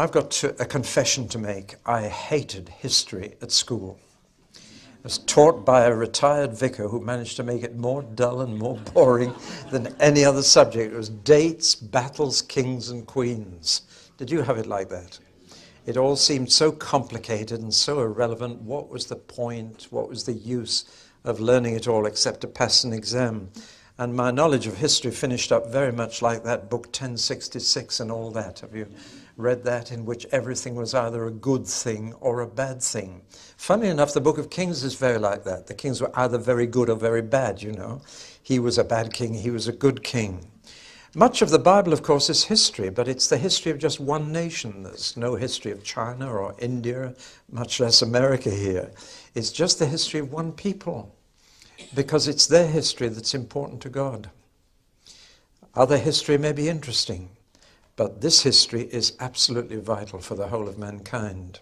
I've got a confession to make. I hated history at school. I was taught by a retired vicar who managed to make it more dull and more boring than any other subject. It was dates, battles, kings and queens. Did you have it like that? It all seemed so complicated and so irrelevant. What was the point? What was the use of learning it all except to pass an exam? And my knowledge of history finished up very much like that book 1066 and all that. Have you read that, in which everything was either a good thing or a bad thing? Funny enough, the book of Kings is very like that. The kings were either very good or very bad, you know. He was a bad king, he was a good king. Much of the Bible, of course, is history, but it's the history of just one nation. There's no history of China or India, much less America here. It's just the history of one people, because it's their history that's important to God. Other history may be interesting, but this history is absolutely vital for the whole of mankind.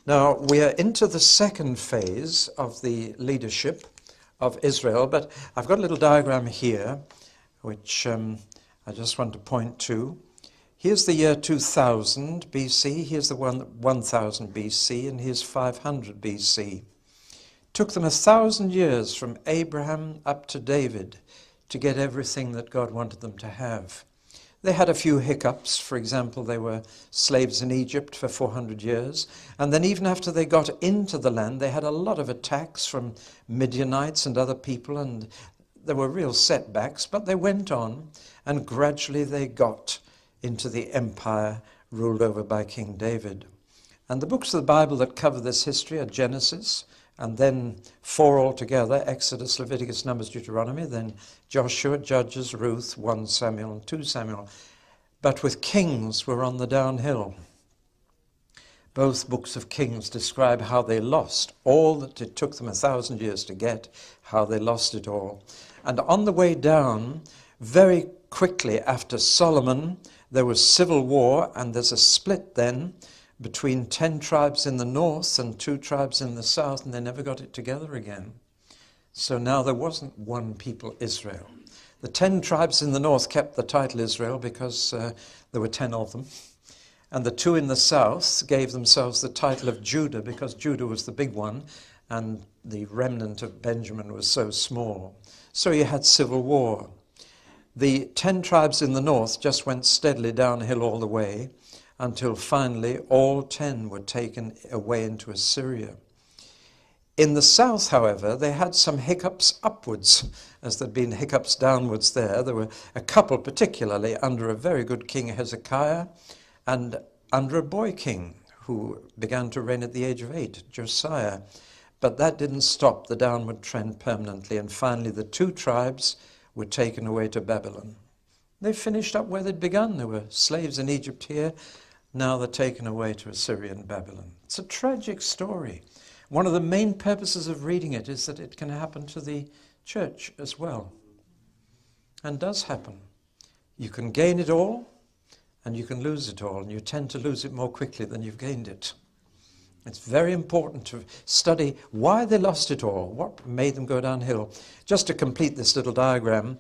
Now, we are into the second phase of the leadership of Israel, but I've got a little diagram here which I just want to point to. Here's the year 2000 BC, here's the 1000 BC, and here's 500 BC. Took them 1,000 years from Abraham up to David to get everything that God wanted them to have. They had a few hiccups. For example, they were slaves in Egypt for 400 years. And then even after they got into the land, they had a lot of attacks from Midianites and other people, and there were real setbacks, but they went on, and gradually they got into the empire ruled over by King David. And the books of the Bible that cover this history are Genesis, and then 4 altogether: Exodus, Leviticus, Numbers, Deuteronomy, then Joshua, Judges, Ruth, 1 Samuel, and 2 Samuel. But with Kings, we're on the downhill. Both books of Kings describe how they lost all that it took them 1,000 years to get, how they lost it all. And on the way down, very quickly after Solomon, there was civil war, and there's a split then between 10 tribes in the north and 2 tribes in the south, and they never got it together again. So now there wasn't one people, Israel. The 10 tribes in the north kept the title Israel because there were 10 of them. And the 2 in the south gave themselves the title of Judah because Judah was the big one and the remnant of Benjamin was so small. So you had civil war. The 10 tribes in the north just went steadily downhill all the way until finally all 10 were taken away into Assyria. In the south, however, they had some hiccups upwards, as there'd been hiccups downwards there. There were a couple particularly under a very good king Hezekiah, and under a boy king who began to reign at the age of 8, Josiah. But that didn't stop the downward trend permanently, and finally the 2 tribes were taken away to Babylon. They finished up where they'd begun. There were slaves in Egypt here. Now they're taken away to Assyria and Babylon. It's a tragic story. One of the main purposes of reading it is that it can happen to the church as well, and does happen. You can gain it all, and you can lose it all, and you tend to lose it more quickly than you've gained it. It's very important to study why they lost it all, what made them go downhill. Just to complete this little diagram,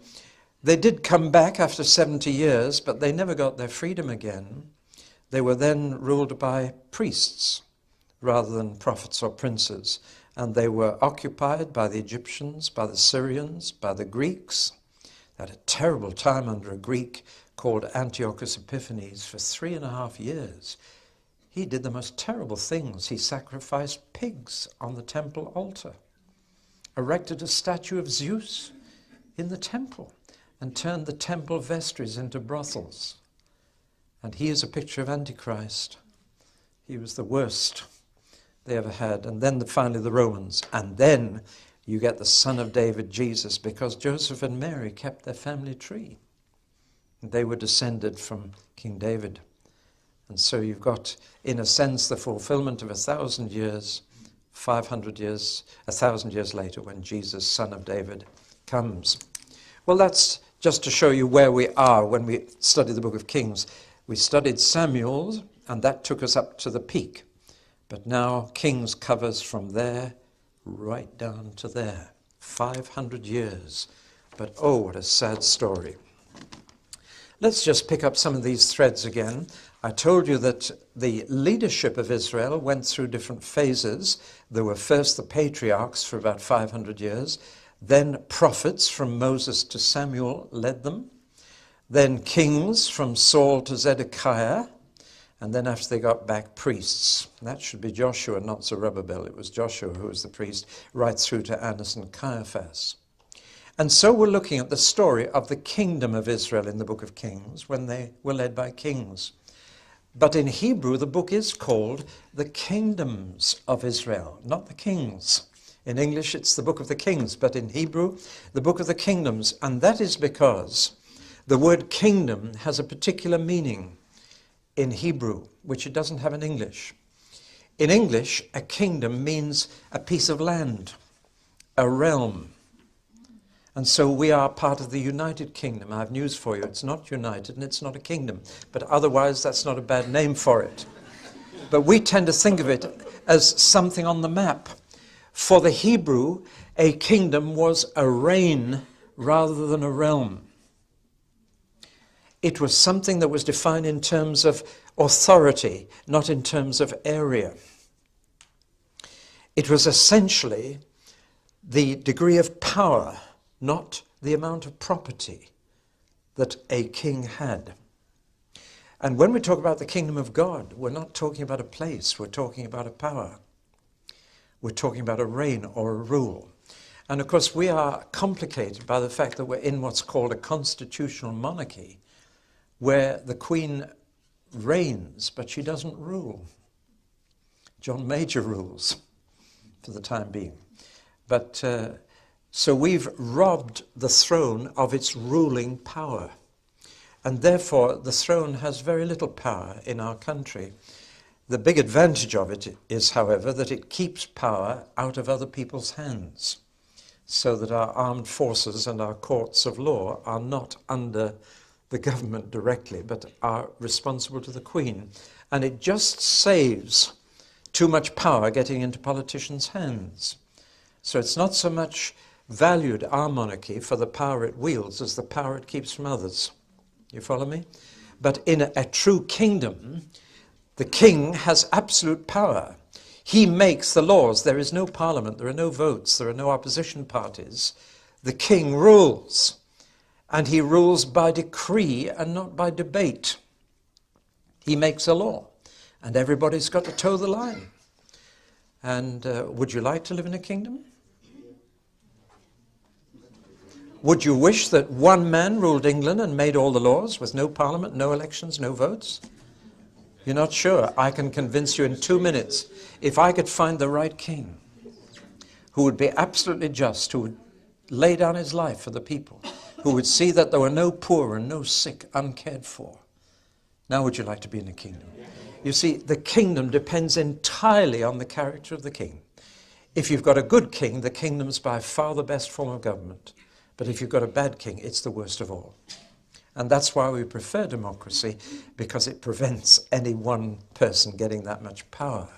they did come back after 70 years, but they never got their freedom again. They were then ruled by priests rather than prophets or princes, and they were occupied by the Egyptians, by the Syrians, by the Greeks. They had a terrible time under a Greek called Antiochus Epiphanes for 3.5 years. He did the most terrible things. He sacrificed pigs on the temple altar, erected a statue of Zeus in the temple, and turned the temple vestries into brothels. And he is a picture of Antichrist. He was the worst they ever had. And then finally the Romans. And then you get the son of David, Jesus, because Joseph and Mary kept their family tree. They were descended from King David. And so you've got, in a sense, the fulfillment of 1,000 years, 500 years, 1,000 years later when Jesus, son of David, comes. Well, that's just to show you where we are when we study the book of Kings. We studied Samuel, and that took us up to the peak. But now Kings covers from there right down to there. 500 years. But oh, what a sad story. Let's just pick up some of these threads again. I told you that the leadership of Israel went through different phases. There were first the patriarchs for about 500 years, then prophets from Moses to Samuel led them, then kings from Saul to Zedekiah, and then after they got back, priests. That should be Joshua, not Zerubbabel. It was Joshua who was the priest, right through to Annas and Caiaphas. And so we're looking at the story of the kingdom of Israel in the book of Kings, when they were led by kings. But in Hebrew, the book is called the kingdoms of Israel, not the kings. In English, it's the book of the kings, but in Hebrew, the book of the kingdoms. And that is because the word kingdom has a particular meaning in Hebrew, which it doesn't have in English. In English, a kingdom means a piece of land, a realm. And so we are part of the United Kingdom. I have news for you. It's not united and it's not a kingdom. But otherwise, that's not a bad name for it. But we tend to think of it as something on the map. For the Hebrew, a kingdom was a reign rather than a realm. It was something that was defined in terms of authority, not in terms of area. It was essentially the degree of power, not the amount of property that a king had. And when we talk about the kingdom of God, we're not talking about a place, we're talking about a power. We're talking about a reign or a rule. And of course we are complicated by the fact that we're in what's called a constitutional monarchy, where the Queen reigns, but she doesn't rule. John Major rules for the time being. But so we've robbed the throne of its ruling power. And therefore, the throne has very little power in our country. The big advantage of it is, however, that it keeps power out of other people's hands, so that our armed forces and our courts of law are not under the government directly, but are responsible to the Queen. And it just saves too much power getting into politicians' hands. So it's not so much valued, our monarchy, for the power it wields as the power it keeps from others. You follow me? But in a true kingdom, the king has absolute power. He makes the laws. There is no parliament, there are no votes, there are no opposition parties. The king rules. And he rules by decree and not by debate. He makes a law, and everybody's got to toe the line. And would you like to live in a kingdom? Would you wish that one man ruled England and made all the laws with no parliament, no elections, no votes? You're not sure? I can convince you in 2 minutes. If I could find the right king who would be absolutely just, who would lay down his life for the people, who would see that there were no poor and no sick uncared for. Now would you like to be in a kingdom? You see, the kingdom depends entirely on the character of the king. If you've got a good king, the kingdom's by far the best form of government. But if you've got a bad king, it's the worst of all. And that's why we prefer democracy, because it prevents any one person getting that much power.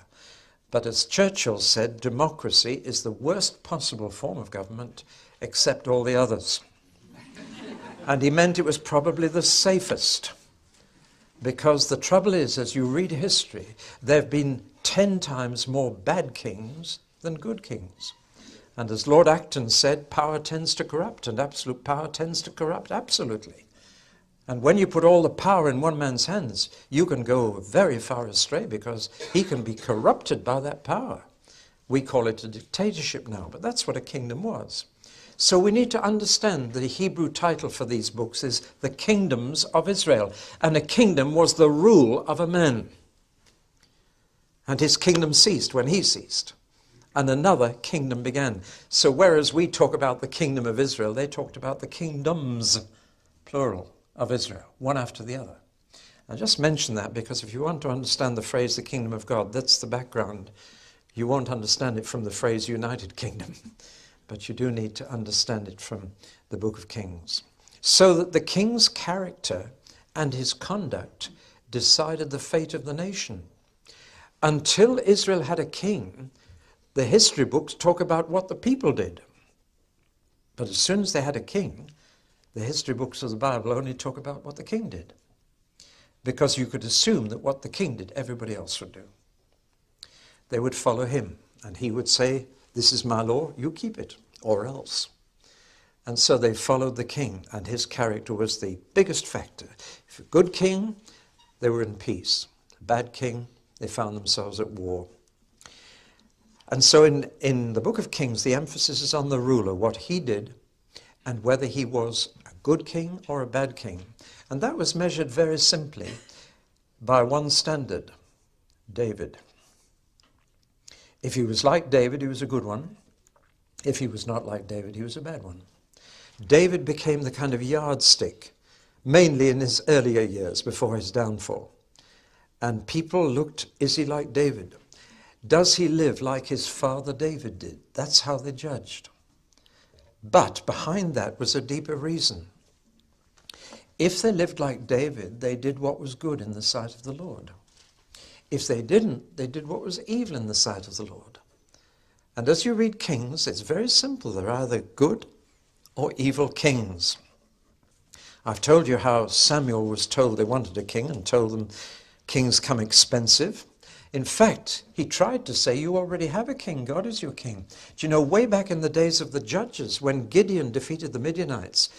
But as Churchill said, democracy is the worst possible form of government, except all the others. And he meant it was probably the safest. Because the trouble is, as you read history, there have been 10 times more bad kings than good kings. And as Lord Acton said, power tends to corrupt, and absolute power tends to corrupt absolutely. And when you put all the power in one man's hands, you can go very far astray, because he can be corrupted by that power. We call it a dictatorship now, but that's what a kingdom was. So we need to understand the Hebrew title for these books is The Kingdoms of Israel. And a kingdom was the rule of a man. And his kingdom ceased when he ceased. And another kingdom began. So whereas we talk about the kingdom of Israel, they talked about the kingdoms, plural, of Israel, one after the other. I just mention that because if you want to understand the phrase the kingdom of God, that's the background. You won't understand it from the phrase United Kingdom. But you do need to understand it from the book of Kings. So that the king's character and his conduct decided the fate of the nation. Until Israel had a king, the history books talk about what the people did. But as soon as they had a king, The history books of the Bible only talk about what the king did, because you could assume that what the king did, everybody else would do. They would follow him, and he would say, "This is my law, you keep it, or else." And so they followed the king, and his character was the biggest factor. If a good king, they were in peace. A bad king, they found themselves at war. And so in the book of Kings, the emphasis is on the ruler, what he did, and whether he was a good king or a bad king. And that was measured very simply by one standard, David. If he was like David, he was a good one. If he was not like David, he was a bad one. David became the kind of yardstick, mainly in his earlier years before his downfall. And people looked, is he like David? Does he live like his father David did? That's how they judged. But behind that was a deeper reason. If they lived like David, they did what was good in the sight of the Lord. If they didn't, they did what was evil in the sight of the Lord. And as you read Kings, it's very simple. They're either good or evil kings. I've told you how Samuel was told they wanted a king and told them kings come expensive. In fact, he tried to say, you already have a king. God is your king. Do you know, way back in the days of the judges, when Gideon defeated the Midianites,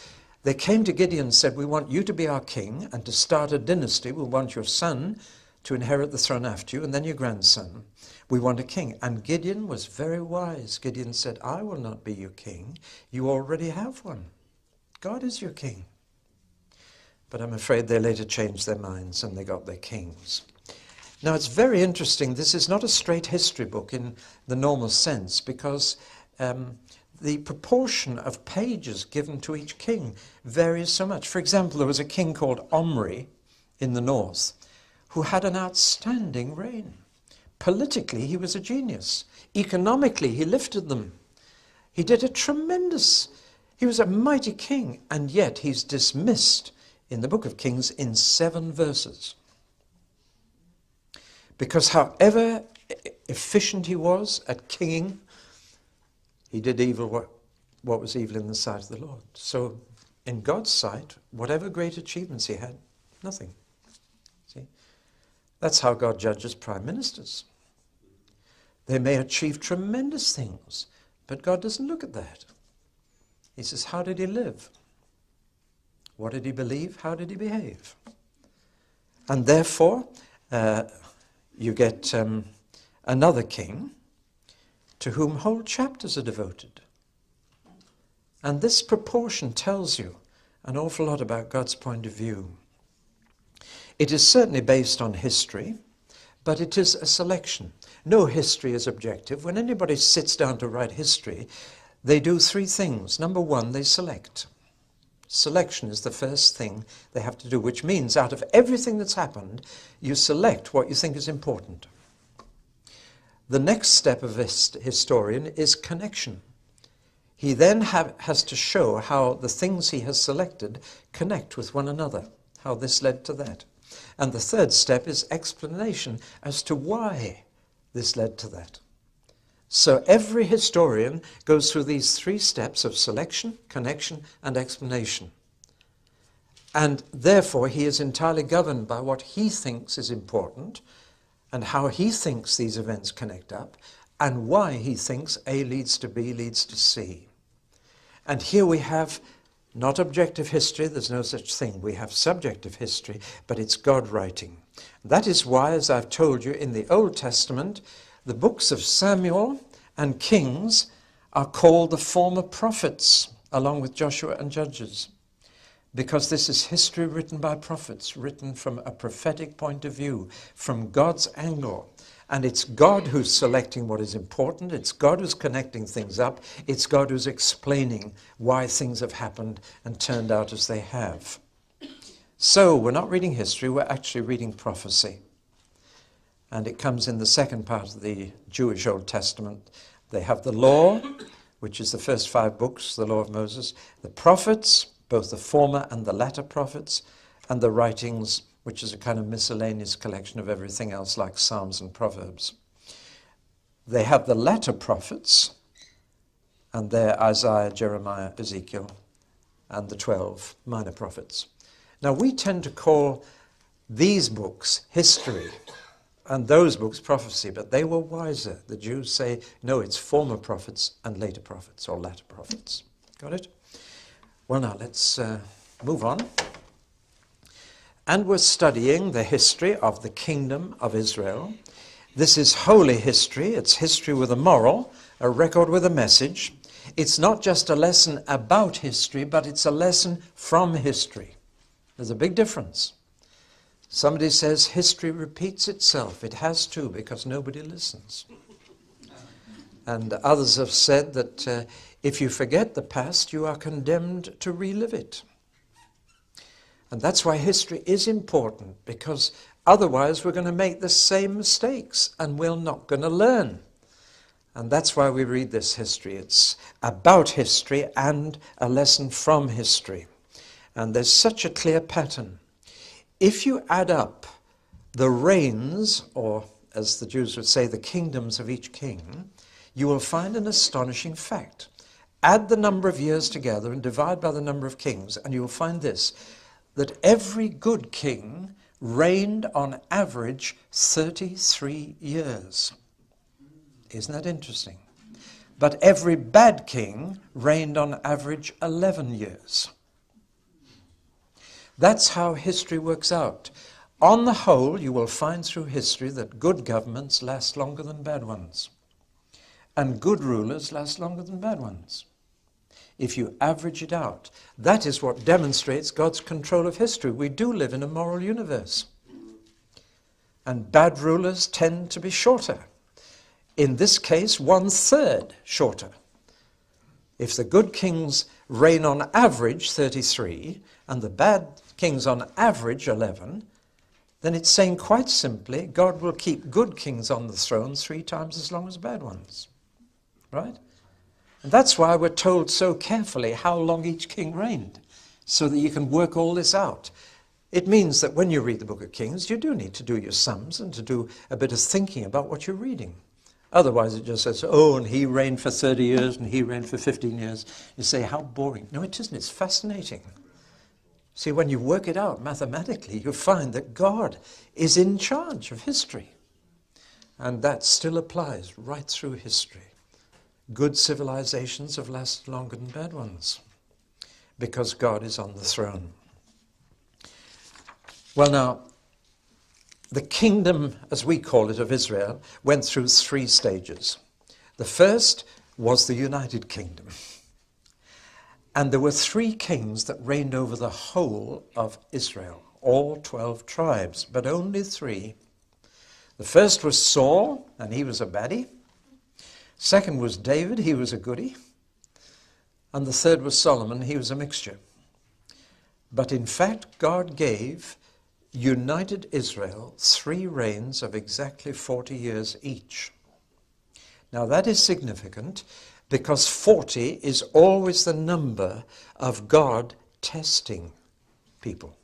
they came to Gideon and said, we want you to be our king and to start a dynasty. We want your son to inherit the throne after you, and then your grandson. We want a king. And Gideon was very wise. Gideon said, I will not be your king. You already have one. God is your king. But I'm afraid they later changed their minds and they got their kings. Now it's very interesting. This is not a straight history book in the normal sense, because the proportion of pages given to each king varies so much. For example, there was a king called Omri in the north who had an outstanding reign. Politically, he was a genius. Economically, he lifted them. He did he was a mighty king, and yet he's dismissed in the book of Kings in 7 verses. Because however efficient he was at kinging, he did evil what was evil in the sight of the Lord. So in God's sight, whatever great achievements he had, nothing. See? That's how God judges prime ministers. They may achieve tremendous things, but God doesn't look at that. He says, how did he live? What did he believe? How did he behave? And therefore, you get another king to whom whole chapters are devoted. And this proportion tells you an awful lot about God's point of view. It is certainly based on history, but it is a selection. No history is objective. When anybody sits down to write history, they do 3 things. Number 1, they select. Selection is the first thing they have to do, which means out of everything that's happened, you select what you think is important. The next step of this historian is connection. He then has to show how the things he has selected connect with one another, how this led to that. And the third step is explanation as to why this led to that. So every historian goes through these 3 steps of selection, connection, and explanation. And therefore he is entirely governed by what he thinks is important and how he thinks these events connect up and why he thinks A leads to B leads to C. And here we have not objective history, there's no such thing. We have subjective history, but it's God writing. That is why, as I've told you, in the Old Testament, the books of Samuel and Kings are called the former prophets, along with Joshua and Judges, because this is history written by prophets, written from a prophetic point of view, from God's angle. And it's God who's selecting what is important. It's God who's connecting things up. It's God who's explaining why things have happened and turned out as they have. So we're not reading history, we're actually reading prophecy. And it comes in the second part of the Jewish Old Testament. They have the law, which is the first 5 books, the law of Moses, the prophets, both the former and the latter prophets, and the writings, which is a kind of miscellaneous collection of everything else like Psalms and Proverbs. They have the latter prophets, and they're Isaiah, Jeremiah, Ezekiel, and the 12 minor prophets. Now, we tend to call these books history and those books prophecy, but they were wiser. The Jews say, no, it's former prophets and later prophets, or latter prophets. Got it? Well, now, let's move on. And we're studying the history of the kingdom of Israel. This is holy history. It's history with a moral, a record with a message. It's not just a lesson about history, but it's a lesson from history. There's a big difference. Somebody says history repeats itself. It has to, because nobody listens. And others have said that if you forget the past, you are condemned to relive it. And that's why history is important, because otherwise we're going to make the same mistakes and we're not going to learn. And that's why we read this history. It's about history and a lesson from history. And there's such a clear pattern. If you add up the reigns, or as the Jews would say, the kingdoms of each king, you will find an astonishing fact. Add the number of years together and divide by the number of kings, and you will find this, that every good king reigned on average 33 years. Isn't that interesting? But every bad king reigned on average 11 years. That's how history works out. On the whole, you will find through history that good governments last longer than bad ones. And good rulers last longer than bad ones. If you average it out, that is what demonstrates God's control of history. We do live in a moral universe. And bad rulers tend to be shorter. In this case, 1/3 shorter. If the good kings reign on average 33 and the bad kings on average 11, then it's saying quite simply, God will keep good kings on the throne 3 times as long as bad ones. Right? And that's why we're told so carefully how long each king reigned, so that you can work all this out. It means that when you read the book of Kings, you do need to do your sums and to do a bit of thinking about what you're reading. Otherwise it just says, oh, and he reigned for 30 years and he reigned for 15 years. You say, how boring. No, it isn't. It's fascinating. See, when you work it out mathematically, you find that God is in charge of history. And that still applies right through history. Good civilizations have lasted longer than bad ones because God is on the throne. Well, now, the kingdom, as we call it, of Israel, went through 3 stages. The first was the United Kingdom. And there were 3 kings that reigned over the whole of Israel, all 12 tribes, but only 3. The first was Saul, and he was a baddie. Second was David, he was a goodie. And the third was Solomon, he was a mixture. But in fact, God gave united Israel 3 reigns of exactly 40 years each. Now that is significant because 40 is always the number of God testing people.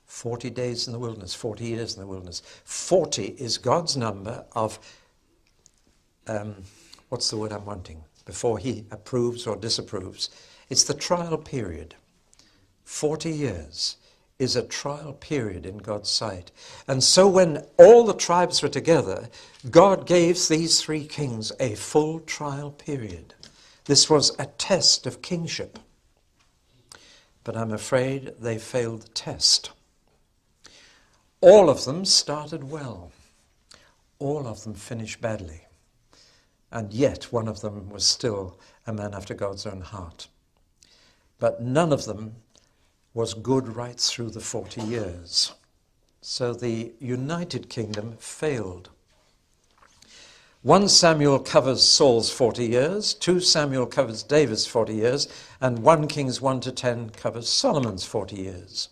40 days in the wilderness, 40 years in the wilderness. 40 is God's number of what's the word I'm wanting? Before he approves or disapproves. It's the trial period. 40 years is a trial period in God's sight. And so when all the tribes were together, God gave these 3 kings a full trial period. This was a test of kingship. But I'm afraid they failed the test. All of them started well. All of them finished badly. And yet one of them was still a man after God's own heart. But none of them was good right through the 40 years. So the United Kingdom failed. 1 Samuel covers Saul's 40 years, 2 Samuel covers David's 40 years, and 1 Kings 1-10 covers Solomon's 40 years.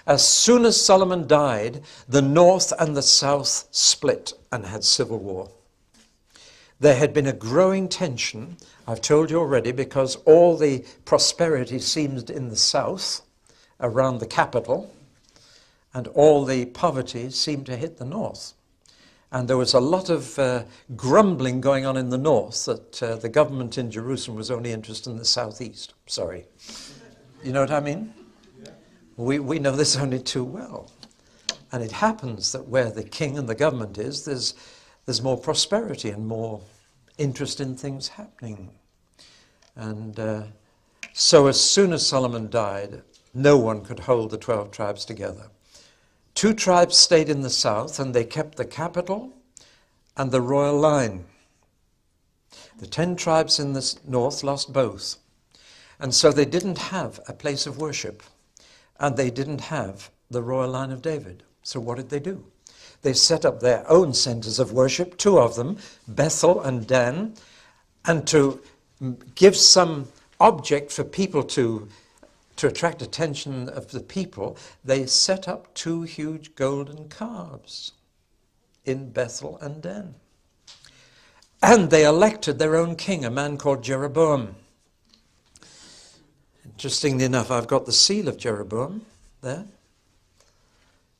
As soon as Solomon died, the north and the south split and had civil war. There had been a growing tension, I've told you already, because all the prosperity seemed in the south, around the capital, and all the poverty seemed to hit the north. And there was a lot of grumbling going on in the north that the government in Jerusalem was only interested in the southeast. Sorry. You know what I mean? Yeah. We know this only too well. And it happens that where the king and the government is, there's more prosperity and more interest in things happening. And so as soon as Solomon died, no one could hold the 12 tribes together. 2 tribes stayed in the south, and they kept the capital and the royal line. The 10 tribes in the north lost both. And so they didn't have a place of worship, and they didn't have the royal line of David. So what did they do? They set up their own centers of worship, 2 of them, Bethel and Dan, and to give some object for people to attract attention of the people, they set up 2 huge golden calves in Bethel and Dan. And they elected their own king, a man called Jeroboam. Interestingly enough, I've got the seal of Jeroboam there.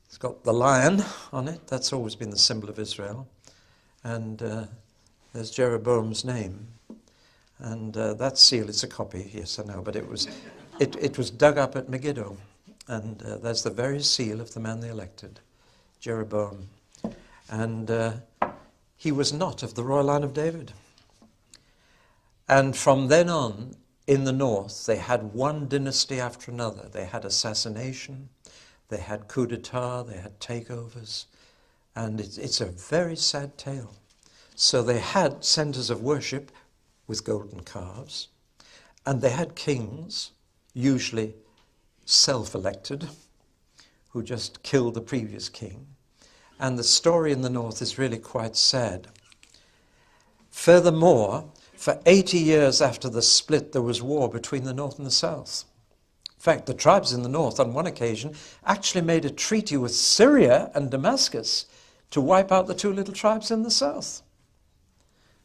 It's got the lion on it. That's always been the symbol of Israel. And there's Jeroboam's name. And that seal is a copy, yes, I know, but it was dug up at Megiddo. And that's the very seal of the man they elected, Jeroboam. And he was not of the royal line of David. And from then on, in the north, they had one dynasty after another. They had assassination, they had coup d'etat, they had takeovers, and it's a very sad tale. So they had centers of worship with golden calves, and they had kings, usually self-elected, who just killed the previous king. And the story in the north is really quite sad. Furthermore, for 80 years after the split, there was war between the north and the south. In fact, the tribes in the north, on one occasion, actually made a treaty with Syria and Damascus to wipe out the 2 little tribes in the south.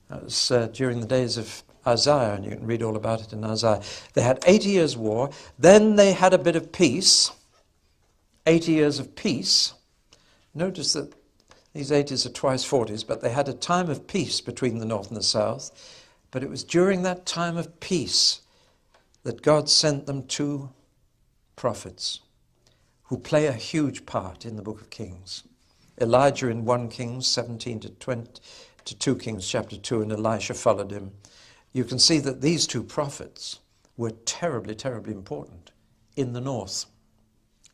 That was during the days of Isaiah, and you can read all about it in Isaiah. They had 80 years' war. Then they had a bit of peace, 80 years of peace. Notice that these 80s are twice 40s, but they had a time of peace between the north and the south. But it was during that time of peace that God sent them 2 prophets who play a huge part in the book of Kings. Elijah in 1 Kings 17 to 20, to 2 Kings chapter 2, and Elisha followed him. You can see that these 2 prophets were terribly, terribly important in the north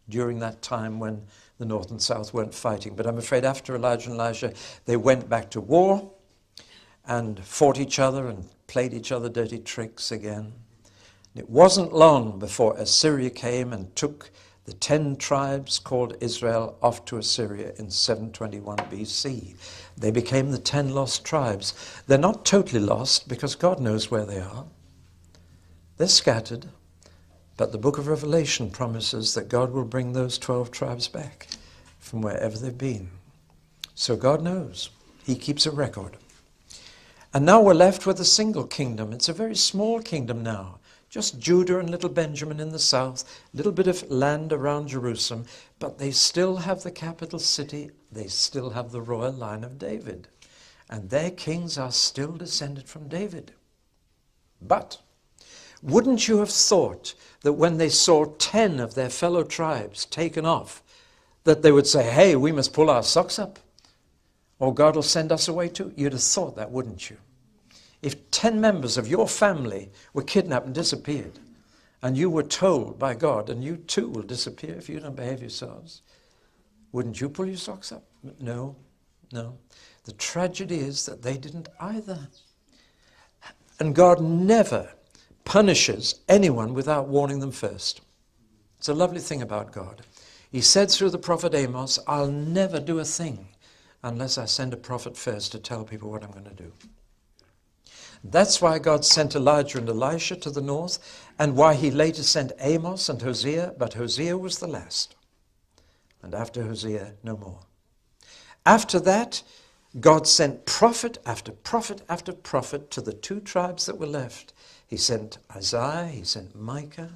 during that time when the north and south weren't fighting. But I'm afraid after Elijah and Elisha, they went back to war and fought each other and played each other dirty tricks again. It wasn't long before Assyria came and took the 10 tribes called Israel off to Assyria in 721 BC. They became the 10 lost tribes. They're not totally lost because God knows where they are. They're scattered, but the book of Revelation promises that God will bring those 12 tribes back from wherever they've been. So God knows. He keeps a record. And now we're left with a single kingdom. It's a very small kingdom now. Just Judah and little Benjamin in the south, a little bit of land around Jerusalem, but they still have the capital city, they still have the royal line of David, and their kings are still descended from David. But wouldn't you have thought that when they saw 10 of their fellow tribes taken off, that they would say, hey, we must pull our socks up, or God will send us away too? You'd have thought that, wouldn't you? If 10 members of your family were kidnapped and disappeared, and you were told by God, and you too will disappear if you don't behave yourselves, wouldn't you pull your socks up? No, no. The tragedy is that they didn't either. And God never punishes anyone without warning them first. It's a lovely thing about God. He said through the prophet Amos, I'll never do a thing unless I send a prophet first to tell people what I'm going to do. That's why God sent Elijah and Elisha to the north, and why he later sent Amos and Hosea, but Hosea was the last. And after Hosea, no more. After that, God sent prophet after prophet after prophet to the 2 tribes that were left. He sent Isaiah, he sent Micah,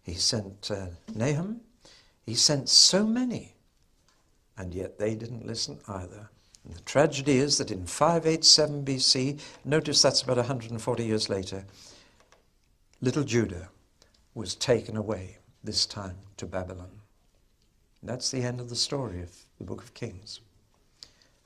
he sent Nahum, he sent so many, and yet they didn't listen either. And the tragedy is that in 587 BC, notice that's about 140 years later, little Judah was taken away, this time to Babylon. And that's the end of the story of the book of Kings.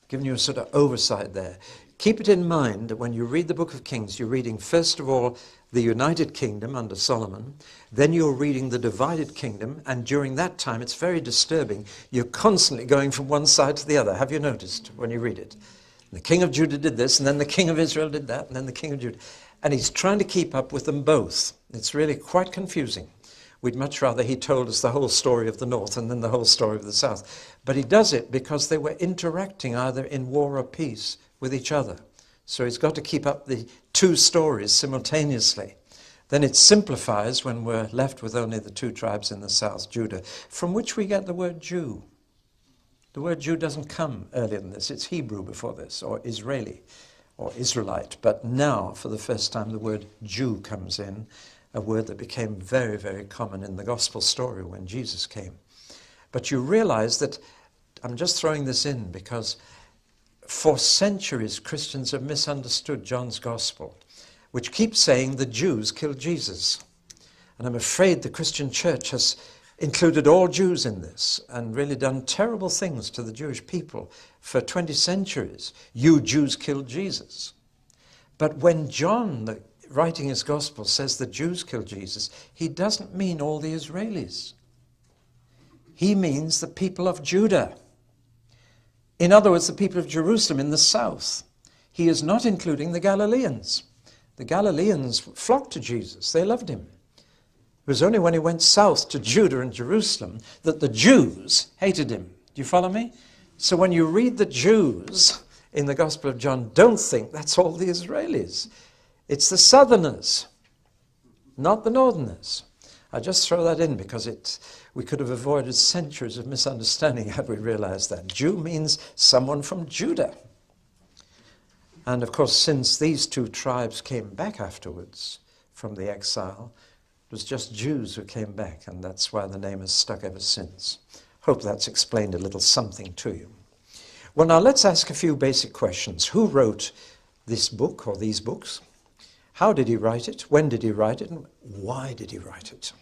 I've given you a sort of oversight there. Keep it in mind that when you read the book of Kings, you're reading, first of all, the United Kingdom under Solomon. Then you're reading the divided kingdom. And during that time, it's very disturbing. You're constantly going from one side to the other. Have you noticed when you read it? The king of Judah did this, and then the king of Israel did that, and then the king of Judah. And he's trying to keep up with them both. It's really quite confusing. We'd much rather he told us the whole story of the north and then the whole story of the south. But he does it because they were interacting either in war or peace with each other. So he's got to keep up the two stories simultaneously. Then it simplifies when we're left with only the two tribes in the south, Judah, from which we get the word Jew. The word Jew doesn't come earlier than this. It's Hebrew before this, or Israeli, or Israelite. But now, for the first time, the word Jew comes in, a word that became very, very common in the gospel story when Jesus came. But you realize that, I'm just throwing this in because for centuries Christians have misunderstood John's gospel, which keeps saying the Jews killed Jesus. And I'm afraid the Christian church has included all Jews in this and really done terrible things to the Jewish people for 20 centuries. You Jews killed Jesus. But when John, writing his gospel, says the Jews killed Jesus, he doesn't mean all the Israelis. He means the people of Judah. In other words, the people of Jerusalem in the south. He is not including the Galileans. The Galileans flocked to Jesus. They loved him. It was only when he went south to Judah and Jerusalem that the Jews hated him. Do you follow me? So when you read the Jews in the Gospel of John, don't think that's all the Israelis. It's the southerners, not the northerners. I just throw that in because we could have avoided centuries of misunderstanding had we realized that. Jew means someone from Judah. And of course, since these two tribes came back afterwards from the exile, it was just Jews who came back, and that's why the name has stuck ever since. Hope that's explained a little something to you. Well, now let's ask a few basic questions. Who wrote this book or these books? How did he write it? When did he write it? And why did he write it?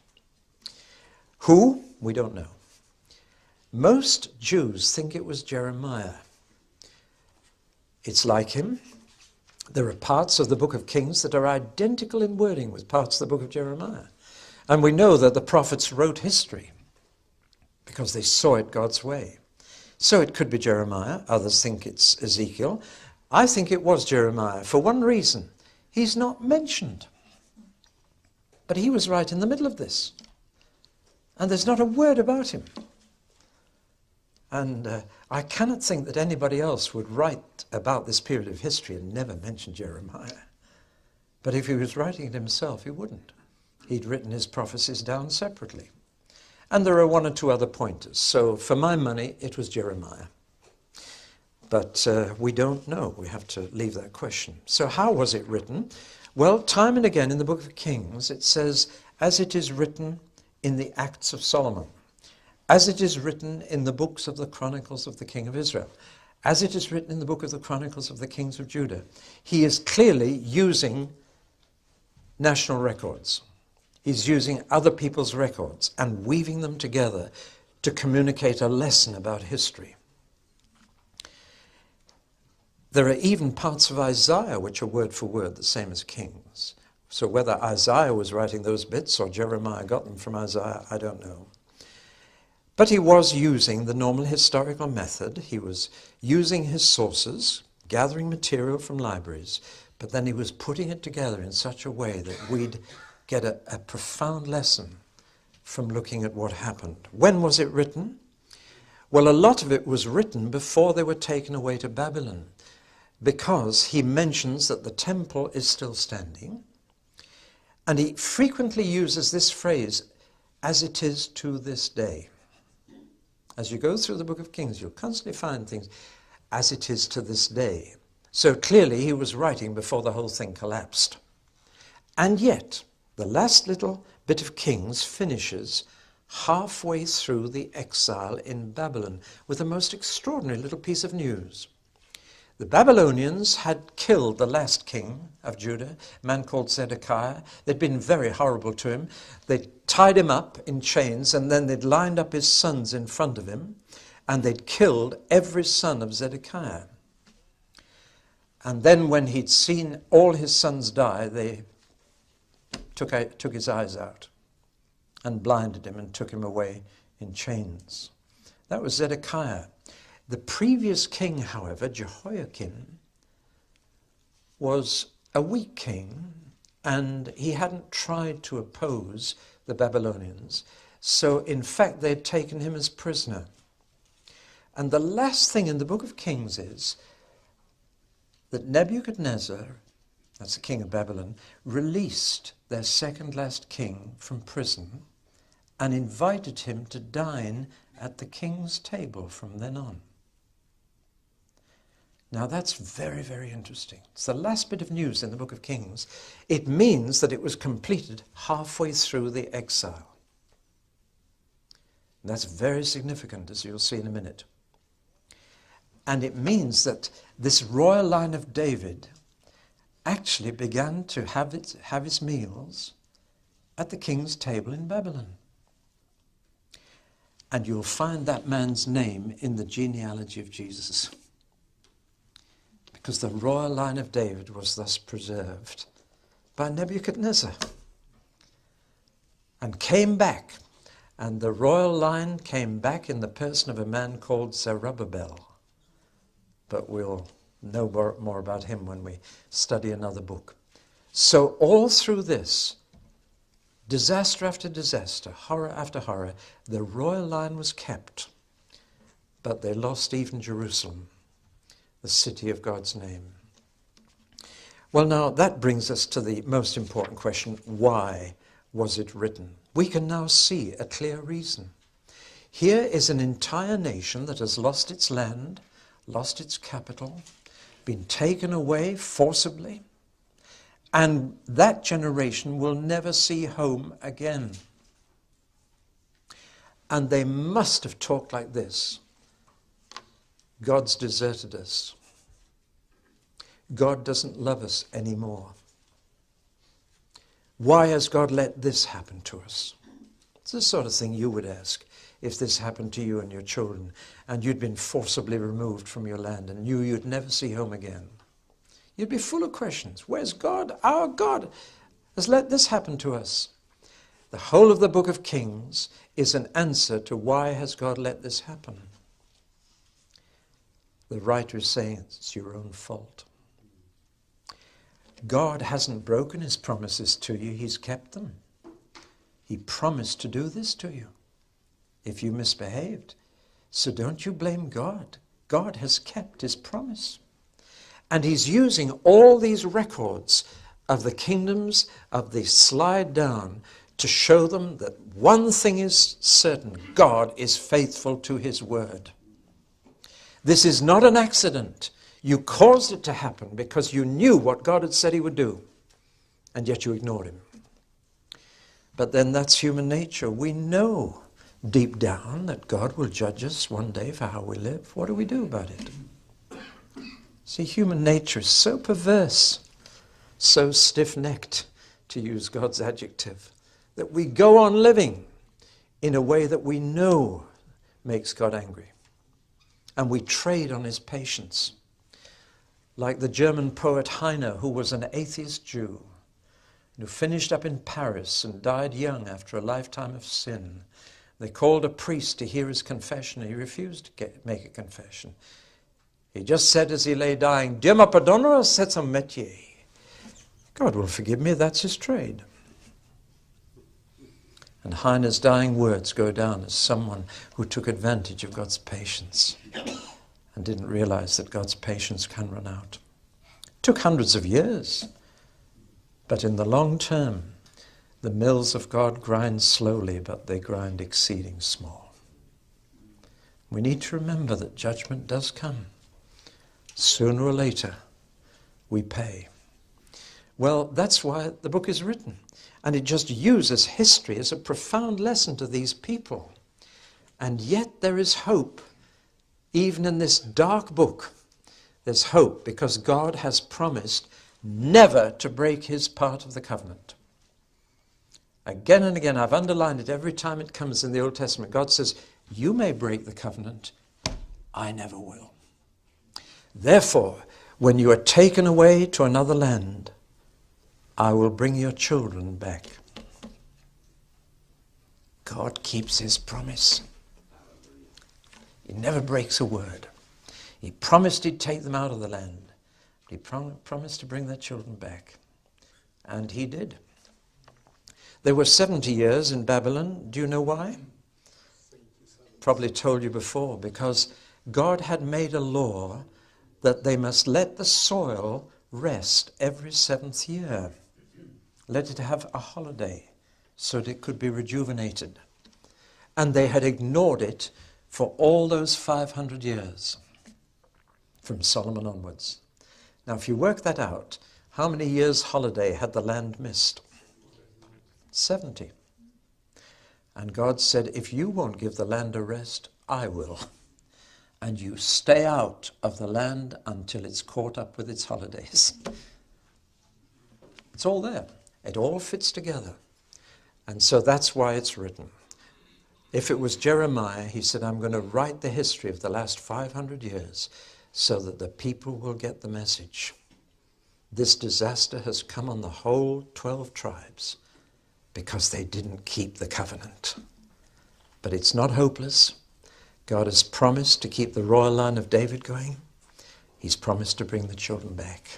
Who? We don't know. Most Jews think it was Jeremiah. It's like him. There are parts of the book of Kings that are identical in wording with parts of the book of Jeremiah. And we know that the prophets wrote history because they saw it God's way. So it could be Jeremiah. Others think it's Ezekiel. I think it was Jeremiah for one reason. He's not mentioned. But he was right in the middle of this. And there's not a word about him. And I cannot think that anybody else would write about this period of history and never mention Jeremiah. But if he was writing it himself, he wouldn't. He'd written his prophecies down separately. And there are one or two other pointers. So for my money, it was Jeremiah. But we don't know. We have to leave that question. So how was it written? Well, time and again in the book of Kings, it says, as it is written in the Acts of Solomon, as it is written in the books of the Chronicles of the King of Israel, as it is written in the book of the Chronicles of the Kings of Judah. He is clearly using national records. He's using other people's records and weaving them together to communicate a lesson about history. There are even parts of Isaiah which are word for word the same as Kings. So whether Isaiah was writing those bits or Jeremiah got them from Isaiah, I don't know. But he was using the normal historical method. He was using his sources, gathering material from libraries, but then he was putting it together in such a way that we'd get a profound lesson from looking at what happened. When was it written? Well, a lot of it was written before they were taken away to Babylon, because he mentions that the temple is still standing, and he frequently uses this phrase, as it is to this day. As you go through the book of Kings, you'll constantly find things, as it is to this day. So clearly he was writing before the whole thing collapsed. And yet, the last little bit of Kings finishes halfway through the exile in Babylon with a most extraordinary little piece of news. The Babylonians had killed the last king of Judah, a man called Zedekiah. They'd been very horrible to him. They'd tied him up in chains, and then they'd lined up his sons in front of him, and they'd killed every son of Zedekiah. And then when he'd seen all his sons die, they took his eyes out and blinded him and took him away in chains. That was Zedekiah. The previous king, however, Jehoiakim, was a weak king, and he hadn't tried to oppose the Babylonians. So, in fact, they had taken him as prisoner. And the last thing in the book of Kings is that Nebuchadnezzar, that's the king of Babylon, released their second last king from prison and invited him to dine at the king's table from then on. Now that's very, very interesting. It's the last bit of news in the book of Kings. It means that it was completed halfway through the exile. And that's very significant, as you'll see in a minute. And it means that this royal line of David actually began to have its meals at the king's table in Babylon. And you'll find that man's name in the genealogy of Jesus, because the royal line of David was thus preserved by Nebuchadnezzar and came back. And the royal line came back in the person of a man called Zerubbabel. But we'll know more about him when we study another book. So all through this, disaster after disaster, horror after horror, the royal line was kept, but they lost even Jerusalem, the city of God's name. Well, now that brings us to the most important question: why was it written? We can now see a clear reason. Here is an entire nation that has lost its land, lost its capital, been taken away forcibly, and that generation will never see home again. And they must have talked like this: God's deserted us. God doesn't love us anymore. Why has God let this happen to us? It's the sort of thing you would ask if this happened to you and your children, and you'd been forcibly removed from your land and knew you'd never see home again. You'd be full of questions. Where's God? Our God has let this happen to us. The whole of the book of Kings is an answer to why has God let this happen. The writer is saying it's your own fault. God hasn't broken his promises to you. He's kept them. He promised to do this to you if you misbehaved. So don't you blame God. God has kept his promise. And he's using all these records of the kingdoms of the slide down to show them that one thing is certain: God is faithful to his word. This is not an accident. You caused it to happen because you knew what God had said he would do, and yet you ignored him. But then that's human nature. We know deep down that God will judge us one day for how we live. What do we do about it? See, human nature is so perverse, so stiff-necked, to use God's adjective, that we go on living in a way that we know makes God angry. And we trade on his patience. Like the German poet Heine, who was an atheist Jew, who finished up in Paris and died young after a lifetime of sin. They called a priest to hear his confession, and he refused to make a confession. He just said as he lay dying, "Dieu me pardonnera, c'est son métier." God will forgive me, that's his trade. And Heine's dying words go down as someone who took advantage of God's patience and didn't realize that God's patience can run out. It took hundreds of years, but in the long term, the mills of God grind slowly, but they grind exceeding small. We need to remember that judgment does come. Sooner or later, we pay. Well, that's why the book is written. And it just uses history as a profound lesson to these people. And yet there is hope, even in this dark book. There's hope because God has promised never to break his part of the covenant. Again and again, I've underlined it every time it comes in the Old Testament. God says, you may break the covenant, I never will. Therefore, when you are taken away to another land, I will bring your children back. God keeps his promise. He never breaks a word. He promised he'd take them out of the land. He promised to bring their children back. And he did. They were 70 years in Babylon. Do you know why? Probably told you before. Because God had made a law that they must let the soil rest every 7th year. Let it have a holiday so that it could be rejuvenated. And they had ignored it for all those 500 years, from Solomon onwards. Now, if you work that out, how many years' holiday had the land missed? 70. And God said, if you won't give the land a rest, I will. And you stay out of the land until it's caught up with its holidays. It's all there. It all fits together. And so that's why it's written. If it was Jeremiah, he said, I'm going to write the history of the last 500 years so that the people will get the message. This disaster has come on the whole 12 tribes because they didn't keep the covenant. But it's not hopeless. God has promised to keep the royal line of David going. He's promised to bring the children back.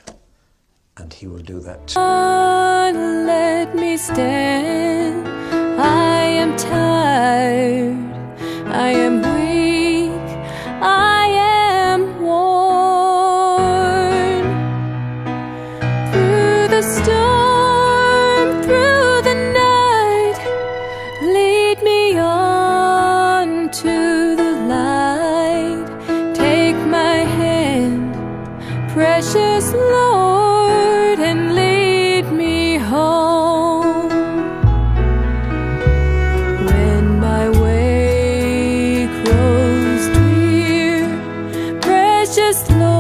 And he will do that too. Let me stand. I am tired. I am weak. I am worn. Through the storm, through the night, lead me on to the light. Take my hand, precious Lord, and lead me home. When my way grows drear, precious Lord,